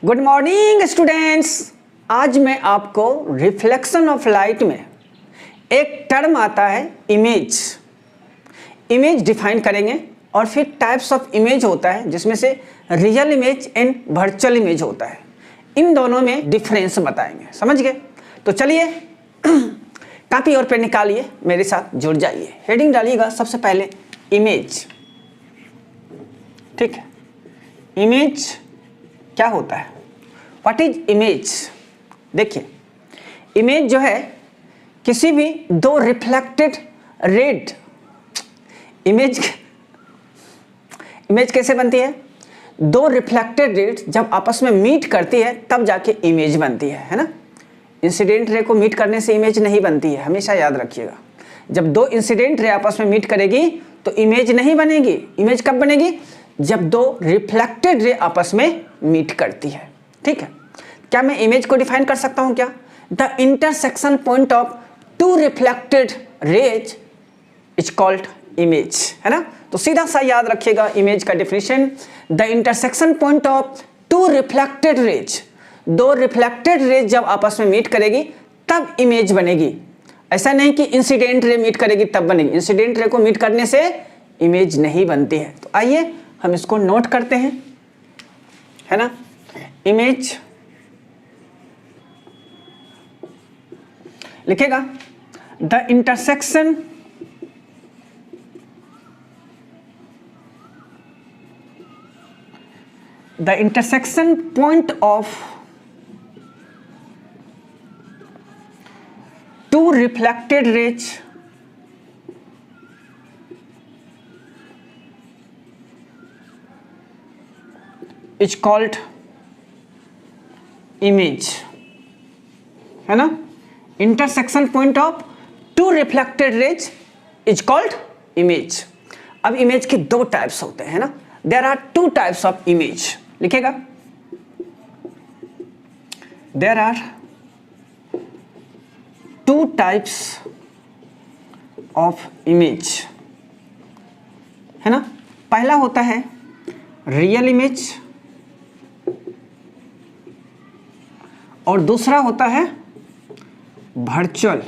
Good morning students. आज मैं आपको रिफ्लेक्शन ऑफ लाइट में एक टर्म आता है इमेज। इमेज डिफाइन करेंगे और फिर टाइप्स ऑफ इमेज होता है जिसमें से real image and virtual image होता है। इन दोनों में डिफरेंस बताएंगे, समझ गए? तो चलिए कॉपी और पेन निकालिए, मेरे साथ जुड़ जाइए। हेडिंग डालिएगा सबसे पहले इमेज। ठीक है, इमेज क्या होता है? What is image? देखिए, इमेज जो है किसी भी दो रिफ्लेक्टेड रेड इमेज कैसे बनती है? दो रिफ्लेक्टेड रेड जब आपस में मीट करती है तब जाके इमेज बनती है ना? इंसिडेंट रे को मीट करने से इमेज नहीं बनती है, हमेशा याद रखिएगा। जब दो इंसिडेंट रे आपस में मीट करेगी तो इमेज नहीं बनेगी। इमेज कब बनेगी? जब दो रिफ्लेक्टेड रे आपस में मीट करती है। ठीक है, क्या मैं इमेज को डिफाइन कर सकता हूं? क्या? The intersection point of two reflected rays is called image, है ना? तो सीधा सा याद रखिएगा इमेज का definition, the intersection point of two reflected rays. दो रिफ्लेक्टेड रेज जब आपस में मीट करेगी तब इमेज बनेगी। ऐसा नहीं कि इंसिडेंट रे मीट करेगी तब बनेगी। इंसिडेंट रे को मीट करने से इमेज नहीं बनती है। तो आइए हम इसको नोट करते हैं, है ना? इमेज लिखेगा the intersection point of two reflected rays is called image, है ना? Intersection point of two reflected rays is called image. अब इमेज के दो टाइप्स होते हैं ना? There are two types of image. लिखेगा there are two types of image, है ना? पहला होता है रियल इमेज और दूसरा होता है वर्चुअल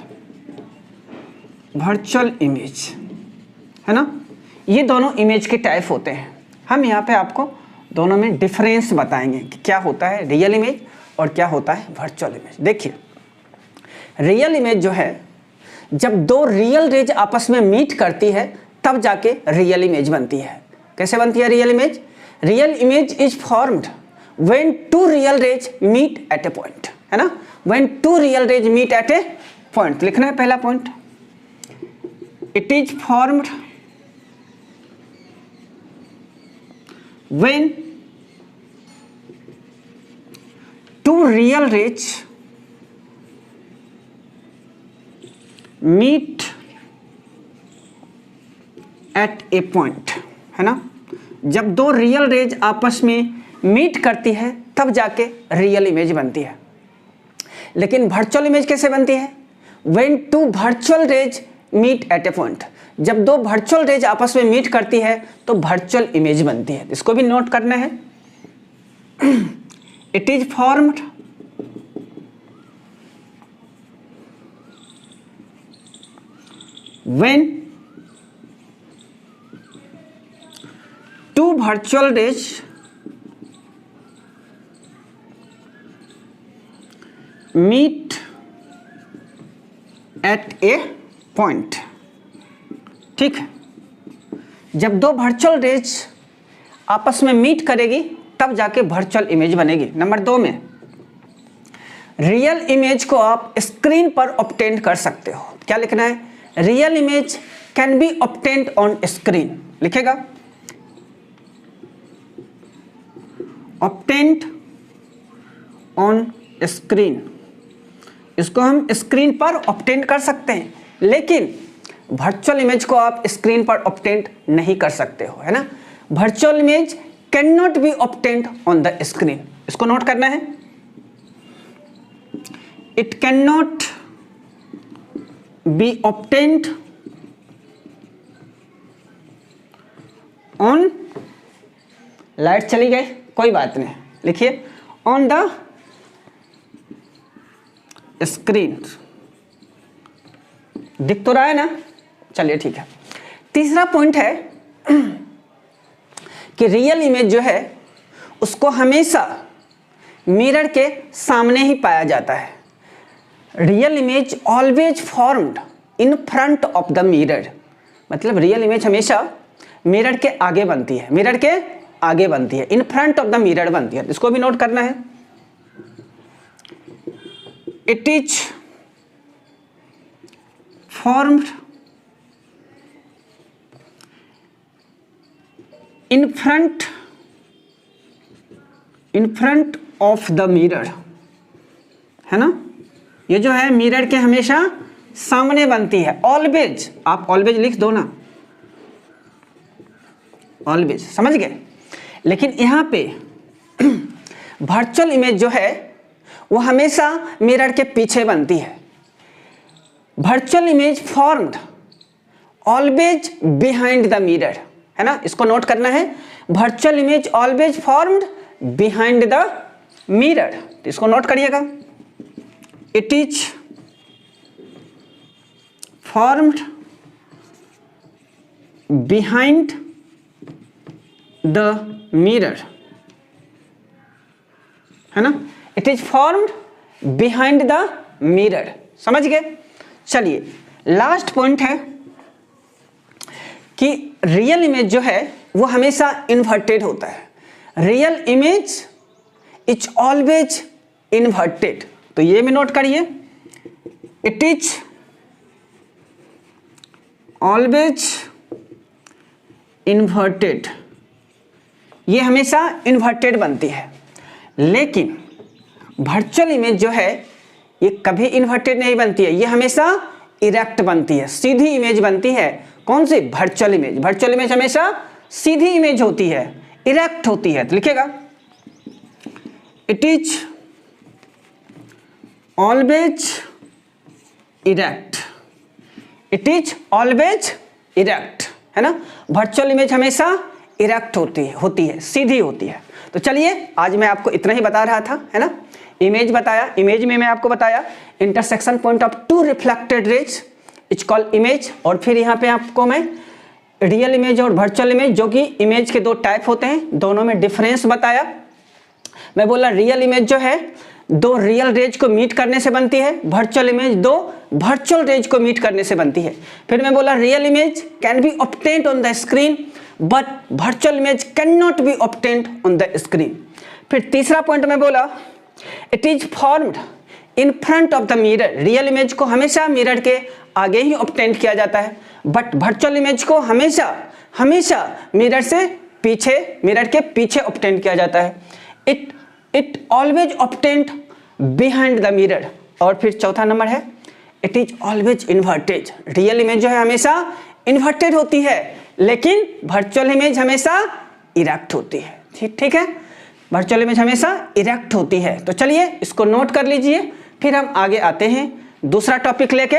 इमेज, है ना? ये दोनों इमेज के टाइप होते हैं। हम यहाँ पे आपको दोनों में डिफरेंस बताएंगे कि क्या होता है रियल इमेज और क्या होता है वर्चुअल इमेज। देखिए, रियल इमेज जो है जब दो रियल रेज आपस में मीट करती है तब जाके रियल इमेज बनती है। कैसे बनती है real image? Real image is formed when two real rays meet at a point, है ना? When two real rays meet at a point. लिखना है पहला point, it is formed when two real rays meet at a point, है ना? जब दो real raise आपस में मीट करती है तब जाके रियल इमेज बनती है। लेकिन वर्चुअल इमेज कैसे बनती है? when two virtual rays meet at a point। जब दो वर्चुअल रेज आपस में मीट करती है तो वर्चुअल इमेज बनती है। इसको भी नोट करना है। It is formed when two virtual rays meet at a point. ठीक है, जब दो वर्चुअल रेज आपस में मीट करेगी तब जाके वर्चुअल इमेज बनेगी। नंबर 2 में रियल इमेज को आप स्क्रीन पर ऑब्टेन कर सकते हो। क्या लिखना है? Real image can be obtained on screen. लिखेगा ऑब्टेन्ड ऑन स्क्रीन। इसको हम स्क्रीन पर ऑब्टेन कर सकते हैं, लेकिन वर्चुअल इमेज को आप स्क्रीन पर ऑब्टेन नहीं कर सकते हो, है ना? Virtual image can not be obtained on the screen. इसको नोट करना है, it can not be obtained on, light चली गई, कोई बात नहीं, लिखिए ऑन द स्क्रीन। दिख तो रहा है ना? चलिए ठीक है। तीसरा पॉइंट है कि रियल इमेज जो है उसको हमेशा मिरर के सामने ही पाया जाता है। Real image always formed in front of the mirror, मतलब रियल इमेज हमेशा मिरर के आगे बनती है, मिरर के आगे बनती है, in front of the mirror बनती है। इसको भी नोट करना है। It is formed in front of the mirror, है ना? ये जो है मिरर के हमेशा सामने बनती है। ऑलवेज, आप ऑलवेज लिख दो ना, ऑलवेज, समझ गए? लेकिन यहां पे वर्चुअल इमेज जो है वो हमेशा मिरर के पीछे बनती है। Virtual image formed always behind the mirror, है ना? इसको नोट करना है। Virtual image always formed behind the mirror, तो इसको नोट करिएगा। It is formed behind the mirror, है ना? It is formed behind the mirror, समझ गए? चलिए लास्ट पॉइंट है कि रियल इमेज जो है वो हमेशा इन्वर्टेड होता है। Real image is always inverted, तो ये भी नोट करिए। इट इज ऑलवेज इन्वर्टेड, ये हमेशा इन्वर्टेड बनती है। लेकिन वर्चुअल इमेज जो है ये कभी इन्वर्टेड नहीं बनती है, ये हमेशा इरेक्ट बनती है, सीधी इमेज बनती है। कौन सी? Virtual image. वर्चुअल इमेज हमेशा सीधी इमेज होती है, इरेक्ट होती है। तो लिखेगा it is always erect, it is always erect, है ना? वर्चुअल इमेज हमेशा इरेक्ट होती है, सीधी होती है। तो चलिए आज मैं आपको इतना ही बता रहा था, है ना? इमेज बताया, इमेज में मैं आपको बताया intersection point of two reflected rays is called image. और फिर यहाँ पे आपको मैं रियल इमेज और वर्चुअल इमेज, जो कि इमेज के दो टाइप होते हैं, दोनों में डिफरेंस बताया। मैं बोला रियल इमेज जो है दो रियल रेज को मीट करने से बनती है, वर्चुअल इमेज दो वर्चुअल रेज को मीट करने से बनती है। फिर मैं बोला real image can be obtained on the screen but virtual image can not be obtained on the screen. फिर तीसरा पॉइंट में बोला it is formed in front of the mirror, real image को हमेशा मिरर के आगे ही ऑब्टेन किया जाता है, बट वर्चुअल इमेज को हमेशा मिरर से पीछे, मिरर के पीछे ऑब्टेन किया जाता है। It always obtained behind the mirror. और फिर चौथा नंबर है it is always inverted, real image जो है हमेशा इन्वर्टेड होती है, लेकिन वर्चुअल इमेज हमेशा इरेक्ट होती है। ठीक है, वर्चुअल इमेज हमेशा इरेक्ट होती है। तो चलिए इसको नोट कर लीजिए, फिर हम आगे आते हैं दूसरा टॉपिक लेके,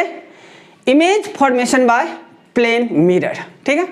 image formation by plane mirror. ठीक है।